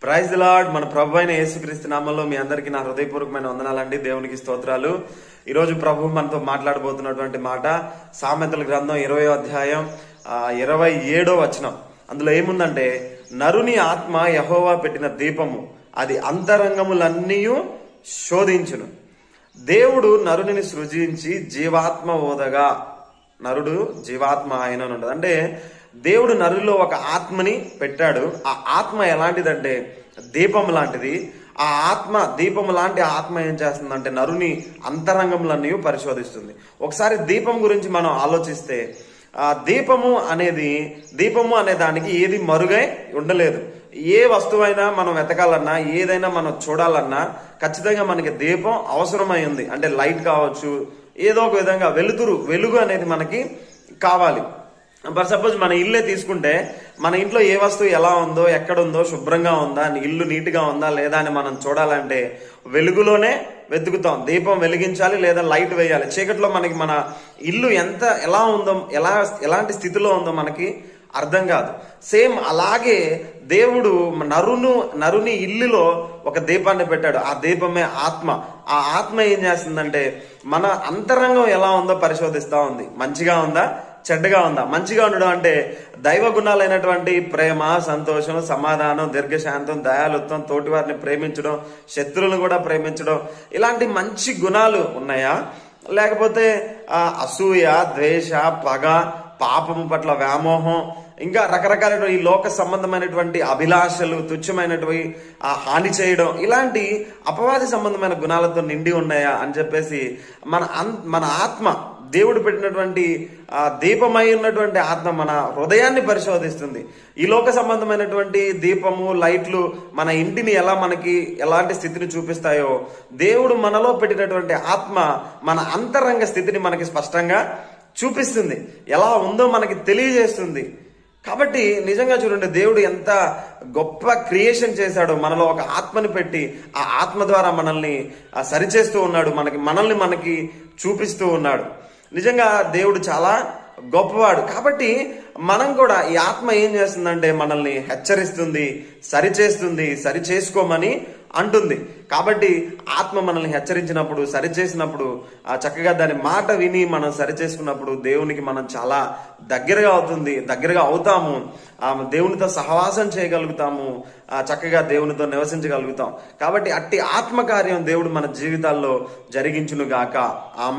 Praise the lord. మన ప్రభు అయిన యేసుక్రీస్తు నామంలో మీ అందరికీ నా హృదయపూర్వకమైన వందనాలండి. దేవునికి స్తోత్రాలు. ఈరోజు ప్రభు మనతో మాట్లాడబోతున్నటువంటి మాట సామెతల గ్రంథం 20వ అధ్యాయం 27వ వచనం. అందులో ఏముందంటే, నరుని ఆత్మ యెహోవా పెట్టిన దీపము, అది అంతరంగములన్నీ శోధించును. దేవుడు నరుని సృజించి జీవాత్మ ఓదగా, నరుడు జీవాత్మ ఆయన ఉండదు. అంటే దేవుడు నరులో ఒక ఆత్మని పెట్టాడు. ఆ ఆత్మ ఎలాంటిదంటే దీపం లాంటిది. ఆ ఆత్మ దీపం లాంటి ఆత్మ ఏం చేస్తుందంటే నరుని అంతరంగములన్నీ పరిశోధిస్తుంది. ఒకసారి దీపం గురించి మనం ఆలోచిస్తే, ఆ దీపము అనే దానికి ఏది మరుగై ఉండలేదు. ఏ వస్తువైనా మనం వెతకాలన్నా, ఏదైనా మనం చూడాలన్నా ఖచ్చితంగా మనకి దీపం అవసరమై ఉంది. అంటే లైట్ కావచ్చు, ఏదో ఒక విధంగా వెలుగు అనేది మనకి కావాలి. ఫర్ సపోజ్ మన ఇల్లే తీసుకుంటే, మన ఇంట్లో ఏ వస్తువు ఎలా ఉందో, ఎక్కడుందో, శుభ్రంగా ఉందా, ఇల్లు నీట్గా ఉందా లేదా అని మనం చూడాలంటే వెలుగులోనే వెతుకుతాం. దీపం వెలిగించాలి లేదా లైట్ వేయాలి. చీకట్లో మనకి మన ఇల్లు ఎలా ఉందో, ఎలాంటి స్థితిలో ఉందో మనకి అర్థం కాదు. సేమ్ అలాగే దేవుడు నరుని ఇల్లులో ఒక దీపాన్ని పెట్టాడు. ఆ దీపమే ఆత్మ. ఆ ఆత్మ ఏం చేస్తుందంటే మన అంతరంగం ఎలా ఉందో పరిశోధిస్తూ ఉంది. మంచిగా ఉందా, చెడ్డగా ఉందా? మంచిగా ఉండడం అంటే దైవ గుణాలైనటువంటి ప్రేమ, సంతోషం, సమాధానం, దీర్ఘశాంతం, దయాలుత్వం, తోటి వారిని ప్రేమించడం, శత్రువులను కూడా ప్రేమించడం, ఇలాంటి మంచి గుణాలు ఉన్నాయా? లేకపోతే అసూయ, ద్వేష, పగ, పాపము పట్ల వ్యామోహం, ఇంకా రకరకాల ఈ లోక సంబంధమైనటువంటి అభిలాషలు, తుచ్చమైనటువంటి హాని చేయడం, ఇలాంటి అపవాది సంబంధమైన గుణాలతో నిండి ఉన్నాయా అని చెప్పేసి మన ఆత్మ, దేవుడు పెట్టినటువంటి దీపమై ఉన్నటువంటి ఆత్మ మన హృదయాన్ని పరిశోధిస్తుంది. ఈ లోక సంబంధమైనటువంటి దీపము, లైట్లు మన ఇంటిని మనకి ఎలాంటి స్థితిని చూపిస్తాయో, దేవుడు మనలో పెట్టినటువంటి ఆత్మ మన అంతరంగ స్థితిని మనకి స్పష్టంగా చూపిస్తుంది. ఎలా ఉందో మనకి తెలియజేస్తుంది. కాబట్టి నిజంగా చూడండి, దేవుడు ఎంత గొప్ప క్రియేషన్ చేశాడో. మనలో ఒక ఆత్మని పెట్టి ఆ ఆత్మ ద్వారా మనల్ని సరిచేస్తూ ఉన్నాడు. మనల్ని చూపిస్తూ ఉన్నాడు. నిజంగా దేవుడు చాలా గొప్పవాడు. కాబట్టి మనం కూడా ఈ ఆత్మ ఏం చేస్తుందంటే మనల్ని హెచ్చరిస్తుంది, సరిచేస్తుంది, సరిచేసుకోమని అంటుంది. కాబట్టి ఆత్మ మనల్ని హెచ్చరించినప్పుడు, సరిచేసినప్పుడు, చక్కగా దాని మాట విని మనం సరిచేసుకున్నప్పుడు దేవునికి మనం చాలా దగ్గరగా అవుతాము. దేవునితో సహవాసం చేయగలుగుతాము, చక్కగా దేవునితో నివసించగలుగుతాం. కాబట్టి అట్టి ఆత్మకార్యం దేవుడు మన జీవితాల్లో జరిగించును గాక. ఆమె